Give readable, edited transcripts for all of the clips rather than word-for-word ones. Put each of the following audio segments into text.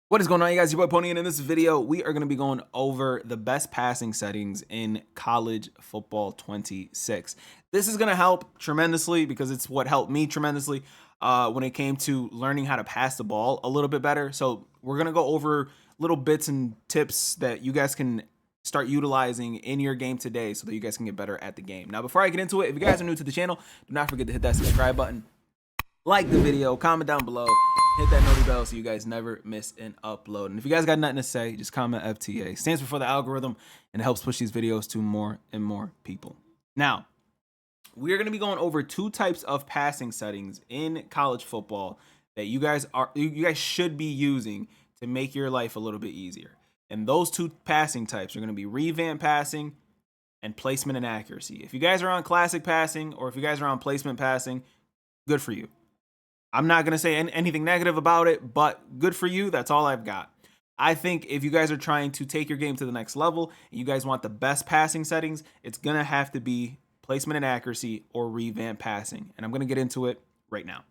What is going on, you guys? Your boy Pony, and in this video, we are going to be going over the best passing settings in college football 26. This is going to help tremendously because it's what helped me tremendously when it came to learning how to pass the ball a little bit better. So we're going to go over little bits and tips that you guys can start utilizing in your game today so that you guys can get better at the game. Now, before I get into it, if you guys are new to the channel, do not forget to hit that subscribe button, like the video, comment down below, hit that noti bell so you guys never miss an upload. And if you guys got nothing to say, just comment FTA. Stands for the algorithm, and it helps push these videos to more and more people. Now, we're going to be going over two types of passing settings in college football that you guys should be using to make your life a little bit easier. And those two passing types are going to be revamp passing and placement and accuracy. If you guys are on classic passing or if you guys are on placement passing, good for you. I'm not going to say anything negative about it, but good for you. That's all I've got. I think if you guys are trying to take your game to the next level and you guys want the best passing settings, it's going to have to be placement and accuracy or revamp passing. And I'm going to get into it right now.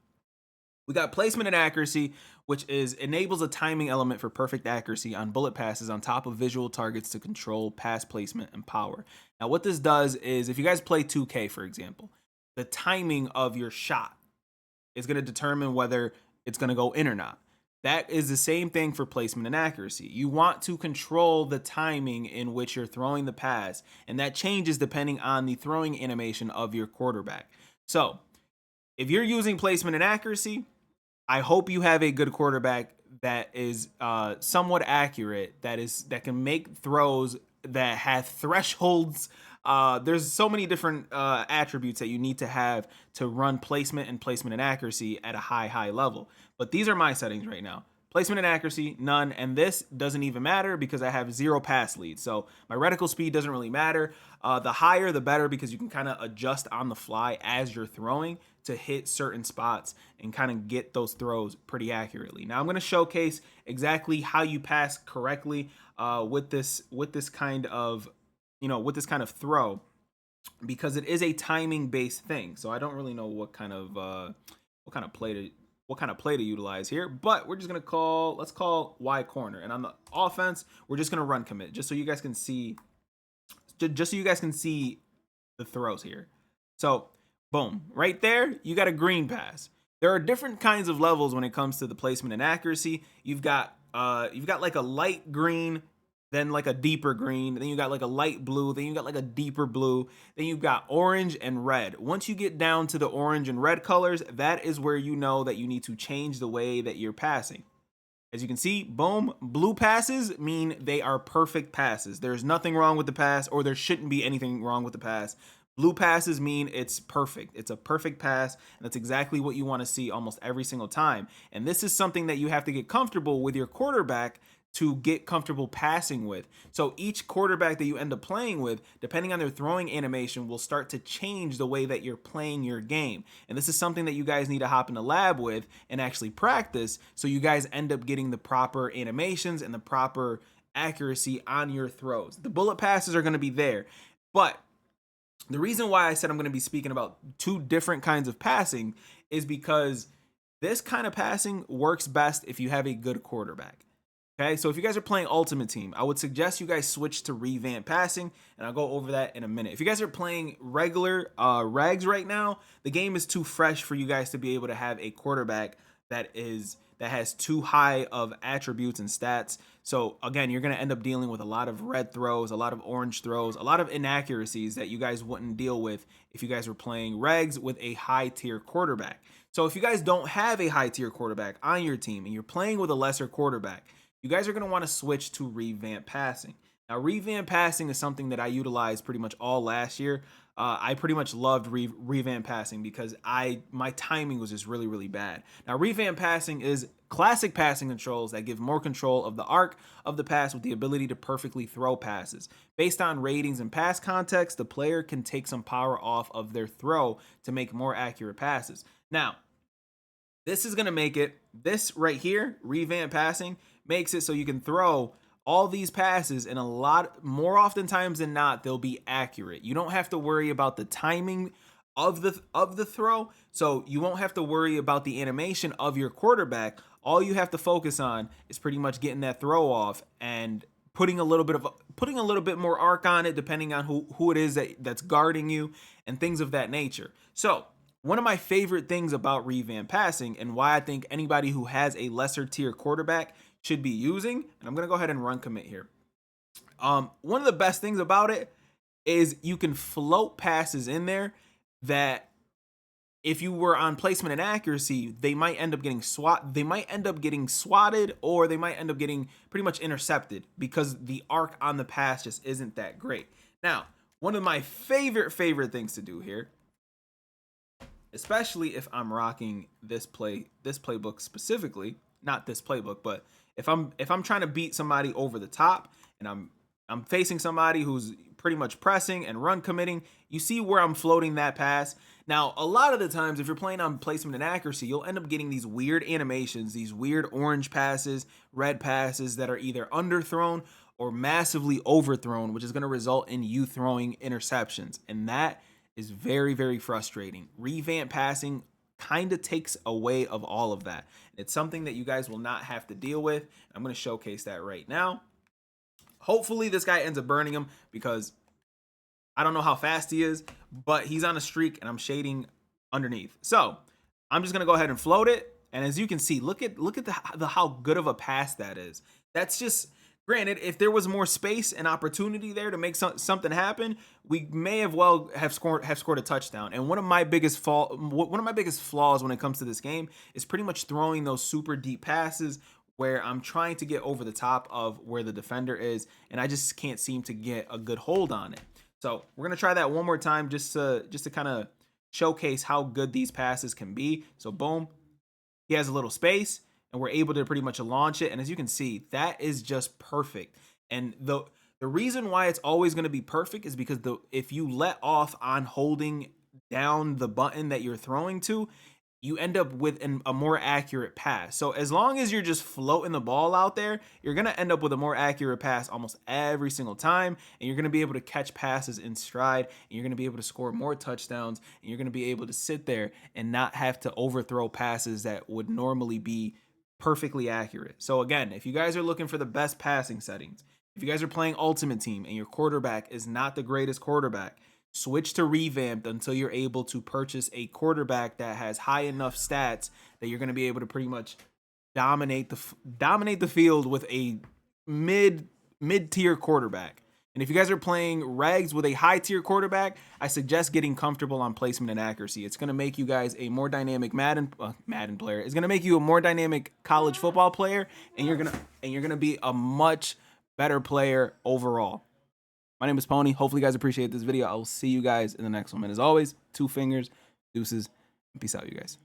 We got placement and accuracy, which enables a timing element for perfect accuracy on bullet passes on top of visual targets to control pass placement and power. Now, what this does is if you guys play 2K, for example, the timing of your shot is going to determine whether it's going to go in or not. That is the same thing for placement and accuracy. You want to control the timing in which you're throwing the pass, and that changes depending on the throwing animation of your quarterback. So if you're using placement and accuracy, I hope you have a good quarterback that is somewhat accurate, that can make throws that have thresholds. There's so many different attributes that you need to have to run placement and accuracy at a high level. But these are my settings right now. Placement and accuracy, none. And this doesn't even matter because I have 0 pass lead. So my reticle speed doesn't really matter. The higher, the better, because you can kind of adjust on the fly as you're throwing to hit certain spots and kind of get those throws pretty accurately. Now I'm going to showcase exactly how you pass correctly with this kind of throw, because it is a timing based thing. So I don't really know what kind of play to utilize here, but we're just gonna let's call Y corner, and on the offense we're just gonna run commit just so you guys can see the throws here. So boom, right there you got a green pass. There are different kinds of levels when it comes to the placement and accuracy. You've got like a light green, then like a deeper green, then you got like a light blue, then you got like a deeper blue, then you've got orange and red. Once you get down to the orange and red colors, that is where you know that you need to change the way that you're passing. As you can see, boom, blue passes mean they are perfect passes. There's nothing wrong with the pass, or there shouldn't be anything wrong with the pass. Blue passes mean it's perfect. It's a perfect pass, and that's exactly what you want to see almost every single time. And this is something that you have to get comfortable with your quarterback to get comfortable passing with. So each quarterback that you end up playing with, depending on their throwing animation, will start to change the way that you're playing your game. And this is something that you guys need to hop in the lab with and actually practice, so you guys end up getting the proper animations and the proper accuracy on your throws. The bullet passes are going to be there, but the reason why I said I'm going to be speaking about two different kinds of passing is because this kind of passing works best if you have a good quarterback. Okay, so if you guys are playing Ultimate Team, I would suggest you guys switch to revamp passing, and I'll go over that in a minute. If you guys are playing regular regs right now, the game is too fresh for you guys to be able to have a quarterback that has too high of attributes and stats. So again, you're going to end up dealing with a lot of red throws, a lot of orange throws, a lot of inaccuracies that you guys wouldn't deal with if you guys were playing regs with a high tier quarterback. So if you guys don't have a high tier quarterback on your team and you're playing with a lesser quarterback, you guys are going to want to switch to revamp passing. Now, revamp passing is something that I utilized pretty much all last year. I pretty much loved revamp passing because my timing was just really bad. Now, revamp passing is classic passing controls that give more control of the arc of the pass with the ability to perfectly throw passes. Based on ratings and pass context, the player can take some power off of their throw to make more accurate passes. Now, this is going to make it, this right here, revamp passing, makes it so you can throw all these passes, and a lot more often times than not, they'll be accurate. You don't have to worry about the timing of the throw, so you won't have to worry about the animation of your quarterback. All you have to focus on is pretty much getting that throw off and putting a little bit more arc on it, depending on who it is that's guarding you and things of that nature. So one of my favorite things about Revamped passing, and why I think anybody who has a lesser tier quarterback should be using, and I'm gonna go ahead and run commit here. One of the best things about it is you can float passes in there that, if you were on placement and accuracy, they might end up getting swatted, or they might end up getting pretty much intercepted because the arc on the pass just isn't that great. Now, one of my favorite things to do here, especially if I'm rocking this playbook specifically, not this playbook, but if I'm trying to beat somebody over the top and I'm facing somebody who's pretty much pressing and run committing, you see where I'm floating that pass. Now, a lot of the times, if you're playing on placement and accuracy, you'll end up getting these weird animations, these weird orange passes, red passes that are either underthrown or massively overthrown, which is going to result in you throwing interceptions. And that is very, very frustrating. Revamp passing kind of takes away of all of that. It's something that you guys will not have to deal with. I'm going to showcase that right now. Hopefully this guy ends up burning him, because I don't know how fast he is, but he's on a streak and I'm shading underneath. So I'm just going to go ahead and float it. And as you can see, look at the how good of a pass that is. That's just, granted, if there was more space and opportunity there to make something happen, we may have scored a touchdown. And one of my biggest flaws when it comes to this game is pretty much throwing those super deep passes where I'm trying to get over the top of where the defender is, and I just can't seem to get a good hold on it. So we're gonna try that one more time just to kind of showcase how good these passes can be. So boom, he has a little space, and we're able to pretty much launch it. And as you can see, that is just perfect. And the reason why it's always going to be perfect is because if you let off on holding down the button that you're throwing to, you end up with a more accurate pass. So as long as you're just floating the ball out there, you're going to end up with a more accurate pass almost every single time. And you're going to be able to catch passes in stride, and you're going to be able to score more touchdowns, and you're going to be able to sit there and not have to overthrow passes that would normally be perfectly accurate. So again, if you guys are looking for the best passing settings, if you guys are playing Ultimate Team and your quarterback is not the greatest quarterback, switch to Revamped until you're able to purchase a quarterback that has high enough stats that you're going to be able to pretty much dominate the field with a mid-tier quarterback. And if you guys are playing regs with a high-tier quarterback, I suggest getting comfortable on placement and accuracy. It's going to make you guys a more dynamic Madden player. It's going to make you a more dynamic college football player, and you're going to be a much better player overall. My name is Pony. Hopefully you guys appreciate this video. I will see you guys in the next one. And as always, 2 fingers, deuces, and peace out, you guys.